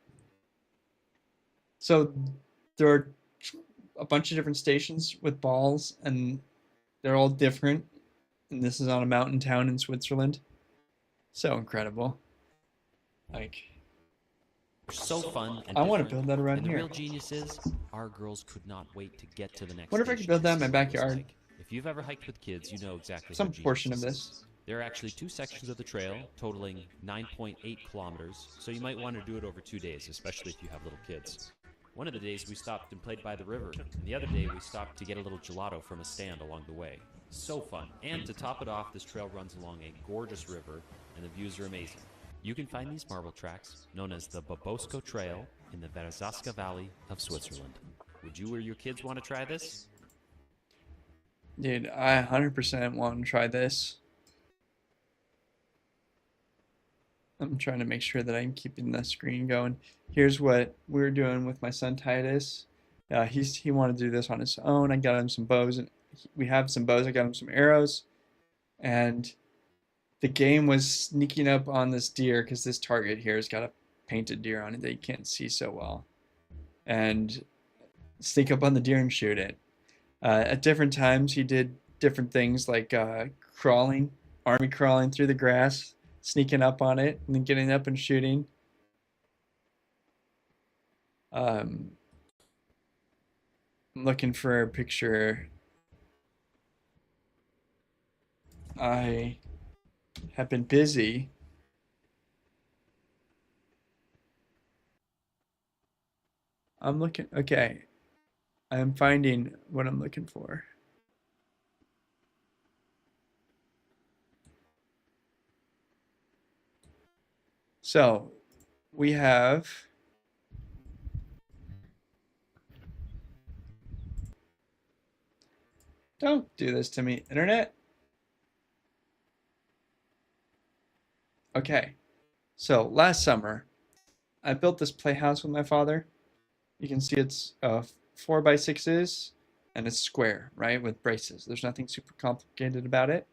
So there are a bunch of different stations with balls, and they're all different. And this is on a mountain town in Switzerland. So incredible. Like, so fun and I want to different. build that around And the here. real genius is, our girls could not wait to get to the next Wonder if I could station build that in to my see what it was backyard. like. If you've ever hiked with kids, you know exactly Some how genius portion of this this. is. There are actually 2 sections of the trail, totaling 9.8 kilometers, so you might want to do it over 2 days, especially if you have little kids. One of the days we stopped and played by the river, and the other day we stopped to get a little gelato from a stand along the way. So fun. And to top it off, this trail runs along a gorgeous river, and the views are amazing. You can find these marble tracks, known as the Bobosco Trail, in the Berzaska Valley of Switzerland. Would you or your kids want to try this? Dude, I 100% want to try this. I'm trying to make sure that I'm keeping the screen going. Here's what we're doing with my son Titus. He wanted to do this on his own. I got him some bows, and we have some bows. I got him some arrows, and the game was sneaking up on this deer because this target here has got a painted deer on it that you can't see so well, and sneak up on the deer and shoot it. At different times, he did different things like crawling, army crawling through the grass, sneaking up on it, and then getting up and shooting. I'm looking for a picture. I have been busy. I'm looking. Okay. I'm finding what I'm looking for. So we have don't do this to me, internet. Okay, so last summer I built this playhouse with my father. You can see it's 4x6s and it's square, right, with braces. There's nothing super complicated about it,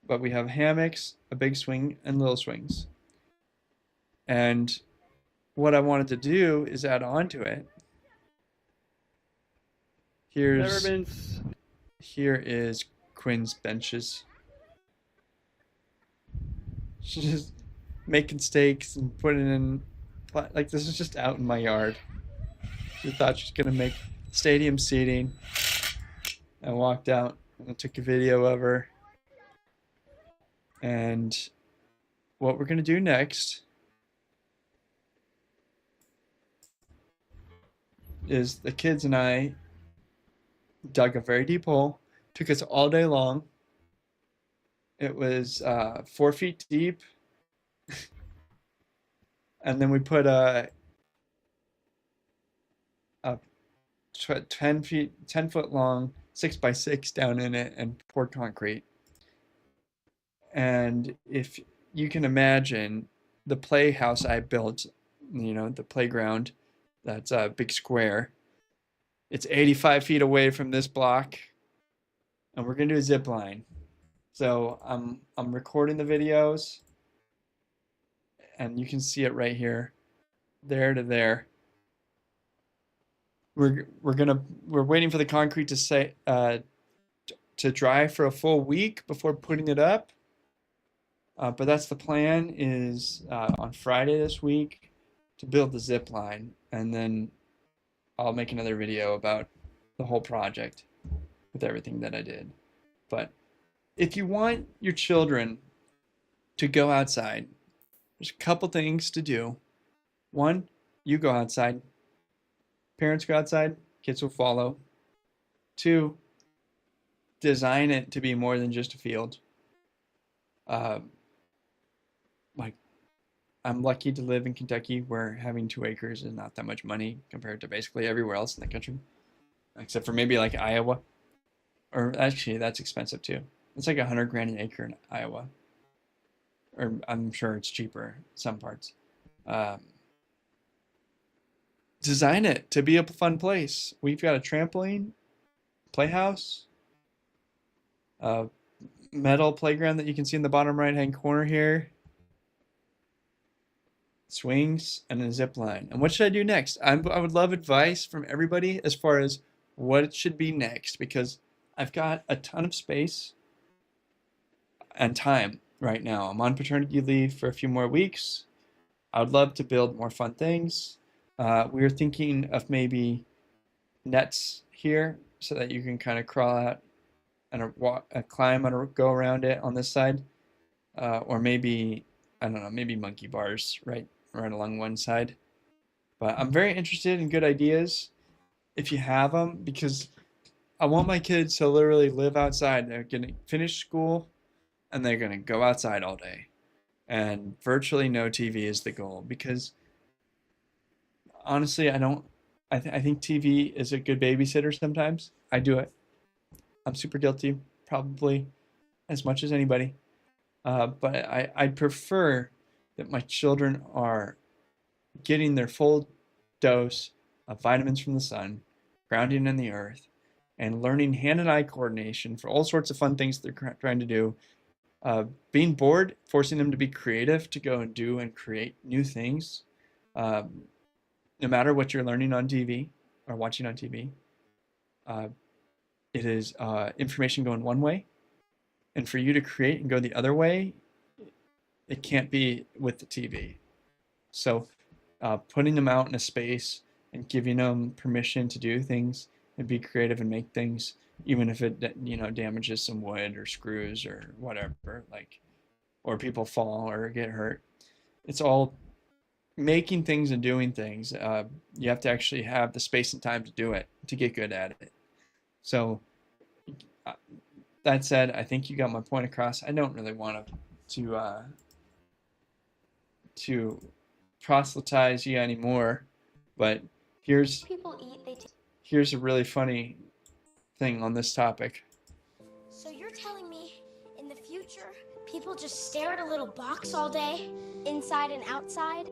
but we have hammocks, a big swing, and little swings. And what I wanted to do is add on to it. Here is Quinn's benches. She's just making steaks and putting in, like, this is just out in my yard. She thought she was gonna make stadium seating. I walked out and I took a video of her. And what we're gonna do next is the kids and I dug a very deep hole. Took us all day long. It was 4 feet deep. And then we put a 10 foot long 6x6 down in it and poured concrete. And if you can imagine the playhouse I built, the playground, that's a big square. It's 85 feet away from this block, and we're gonna do a zip line. So I'm recording the videos, and you can see it right here, there to there. We're waiting for the concrete to dry for a full week before putting it up. But that's the plan, is on Friday this week to build the zip line, and then I'll make another video about the whole project with everything that I did. But if you want your children to go outside, there's a couple things to do. One, you go outside. Parents go outside, kids will follow. Two, design it to be more than just a field. Like, I'm lucky to live in Kentucky where having 2 acres is not that much money compared to basically everywhere else in the country, except for maybe like Iowa. Or actually, that's expensive too. It's like 100 grand an acre in Iowa, or I'm sure it's cheaper in some parts. Um, Design it to be a fun place. We've got a trampoline, playhouse, a metal playground that you can see in the bottom right hand corner here, swings, and a zip line. And what should I do next? I would love advice from everybody as far as what it should be next, because I've got a ton of space and time right now. I'm on paternity leave for a few more weeks. I would love to build more fun things. We were thinking of maybe nets here so that you can kind of crawl out and climb and go around it on this side. Or maybe, I don't know, maybe monkey bars right along one side. But I'm very interested in good ideas if you have them, because I want my kids to literally live outside. They're going to finish school and they're going to go outside all day. And virtually no TV is the goal, because honestly, I think TV is a good babysitter sometimes. I do it. I'm super guilty, probably as much as anybody. But I'd prefer that my children are getting their full dose of vitamins from the sun, grounding in the earth, and learning hand and eye coordination for all sorts of fun things they're trying to do. Being bored, forcing them to be creative, to go and do and create new things. No matter what you're learning on TV or watching on TV, it is information going one way. And for you to create and go the other way, it can't be with the TV. So putting them out in a space and giving them permission to do things and be creative and make things, even if it damages some wood or screws or whatever, like, or people fall or get hurt. It's all making things and doing things. You have to actually have the space and time to do it, to get good at it. So that said, I think you got my point across. I don't really want to proselytize you anymore, but here's a really funny thing on this topic. So you're telling me in the future, people just stare at a little box all day, inside and outside?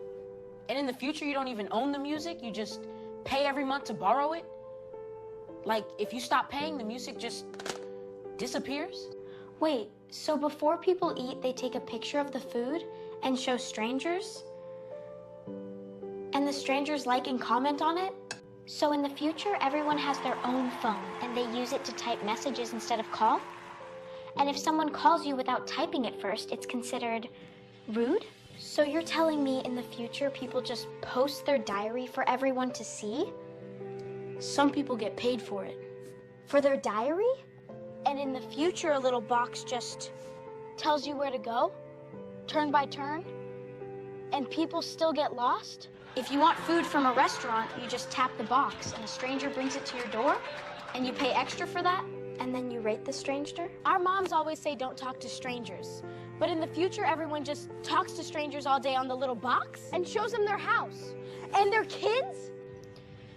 And in the future, you don't even own the music, you just pay every month to borrow it? Like, if you stop paying, the music just disappears? Wait, so before people eat, they take a picture of the food and show strangers? And the strangers like and comment on it? So in the future, everyone has their own phone and they use it to type messages instead of call? And if someone calls you without typing it first, it's considered rude? So you're telling me in the future people just post their diary for everyone to see? Some people get paid for it. For their diary? And in the future, a little box just tells you where to go, turn by turn, and people still get lost? If you want food from a restaurant, you just tap the box and a stranger brings it to your door, and you pay extra for that, and then you rate the stranger? Our moms always say don't talk to strangers. But in the future, everyone just talks to strangers all day on the little box and shows them their house and their kids?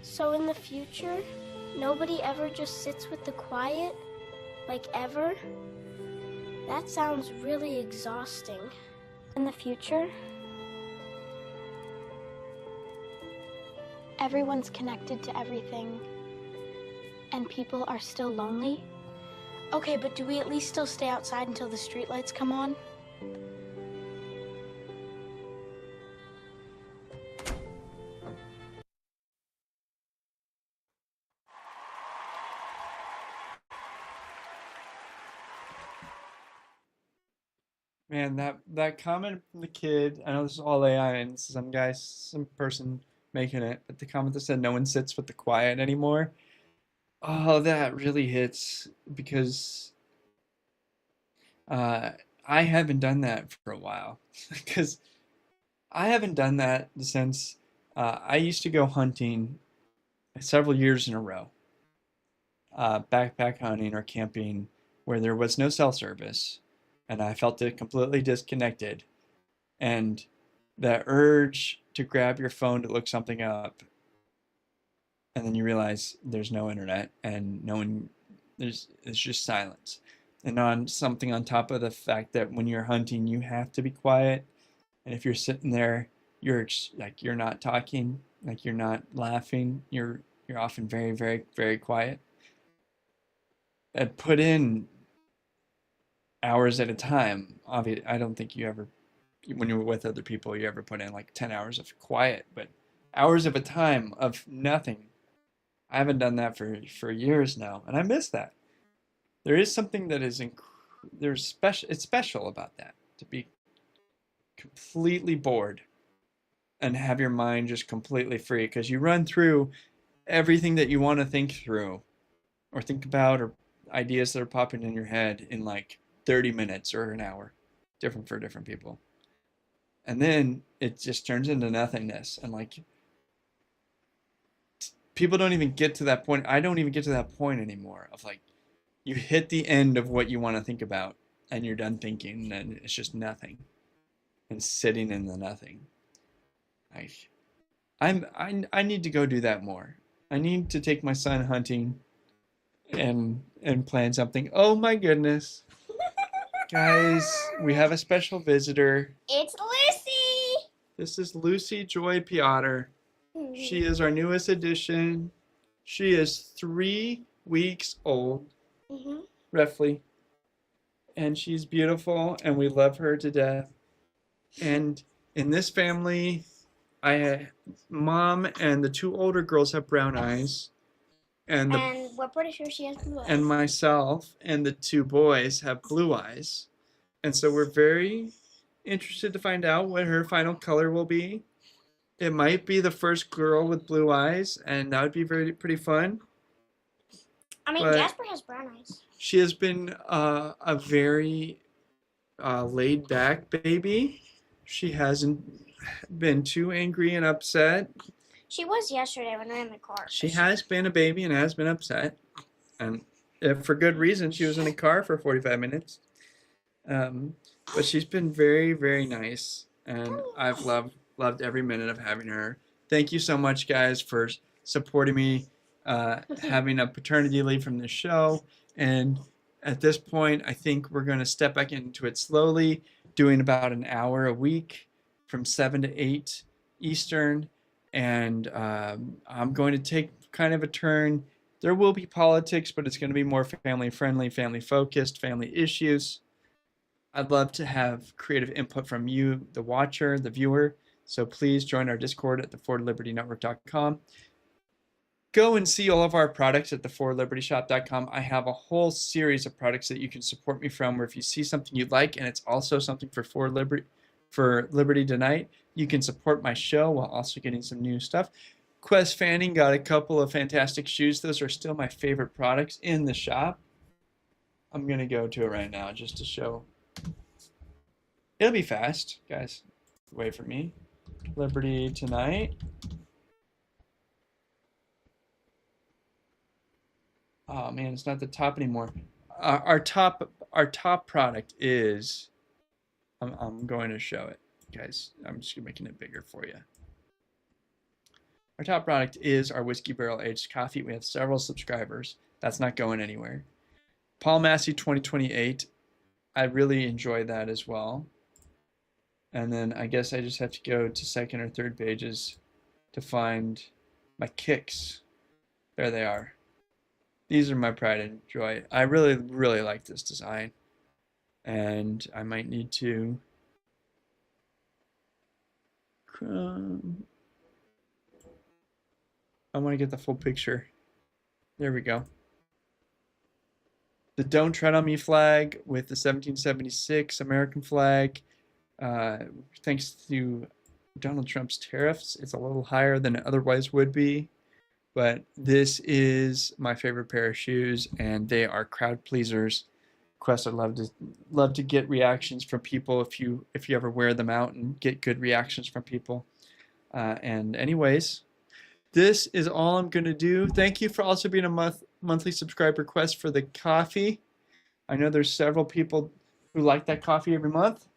So in the future, nobody ever just sits with the quiet, like ever? That sounds really exhausting. In the future, everyone's connected to everything, and people are still lonely? Okay, but do we at least still stay outside until the streetlights come on? Man, that comment from the kid, I know this is all AI and some person making it, but the comment that said no one sits with the quiet anymore, oh, that really hits, because I haven't done that for a while. Because I haven't done that since I used to go hunting several years in a row, backpack hunting or camping, where there was no cell service, and I felt it completely disconnected. And that urge to grab your phone to look something up, and then you realize there's no internet and no one, it's just silence. And on something on top of the fact that when you're hunting, you have to be quiet. And if you're sitting there, you're like, you're not talking, like you're not laughing, you're often very, very, very quiet. And put in hours at a time. Obviously, I don't think you ever, when you're with other people, you ever put in like 10 hours of quiet, but hours of a time of nothing. I haven't done that for years now, and I miss that. There is something that is it's special about that, to be completely bored and have your mind just completely free, because you run through everything that you want to think through or think about, or ideas that are popping in your head in like 30 minutes or an hour, different for different people. And then it just turns into nothingness, and like people don't even get to that point. I don't even get to that point anymore of like, you hit the end of what you want to think about and you're done thinking, and it's just nothing and sitting in the nothing. I need to go do that more. I need to take my son hunting and plan something. Oh my goodness. Guys, we have a special visitor. It's Lucy. This is Lucy Joy Piotr. She is our newest addition. She is 3 weeks old, roughly. And she's beautiful, and we love her to death. And in this family, Mom and the 2 older girls have brown eyes. And we're pretty sure she has blue eyes. And myself and the 2 boys have blue eyes. And so we're very interested to find out what her final color will be. It might be the first girl with blue eyes, and that would be pretty fun. I mean, but Jasper has brown eyes. She has been a very laid-back baby. She hasn't been too angry and upset. She was yesterday when we were in the car. She has been a baby and has been upset, and for good reason. She was in the car for 45 minutes. But she's been very, very nice, and I've loved every minute of having her. Thank you so much, guys, for supporting me having a paternity leave from the show. And at this point, I think we're going to step back into it slowly, doing about an hour a week from 7 to 8 Eastern. And I'm going to take kind of a turn. There will be politics, but it's going to be more family-friendly, family-focused, family issues. I'd love to have creative input from you, the watcher, the viewer. So please join our Discord at thefordlibertynetwork.com. Go and see all of our products at thefordlibertyshop.com. I have a whole series of products that you can support me from, where if you see something you like and it's also something for Liberty tonight, you can support my show while also getting some new stuff. Quest Fanning got a couple of fantastic shoes. Those are still my favorite products in the shop. I'm going to go to it right now just to show. It'll be fast, guys. Wait for me. Liberty tonight. Oh man, it's not the top anymore. Our top product is. I'm going to show it, guys. I'm just making it bigger for you. Our top product is our whiskey barrel aged coffee. We have several subscribers. That's not going anywhere. Paul Massey 2028. I really enjoy that as well. And then I guess I just have to go to second or third pages to find my kicks. There they are. These are my pride and joy. I really, really like this design. And I might need to I want to get the full picture. There we go. The Don't Tread on Me flag with the 1776 American flag. Thanks to Donald Trump's tariffs, it's a little higher than it otherwise would be. But this is my favorite pair of shoes, and they are crowd pleasers. Quest, I'd love to get reactions from people if you ever wear them out and get good reactions from people. And anyways, this is all I'm going to do. Thank you for also being a monthly subscriber. Quest for the coffee. I know there's several people who like that coffee every month.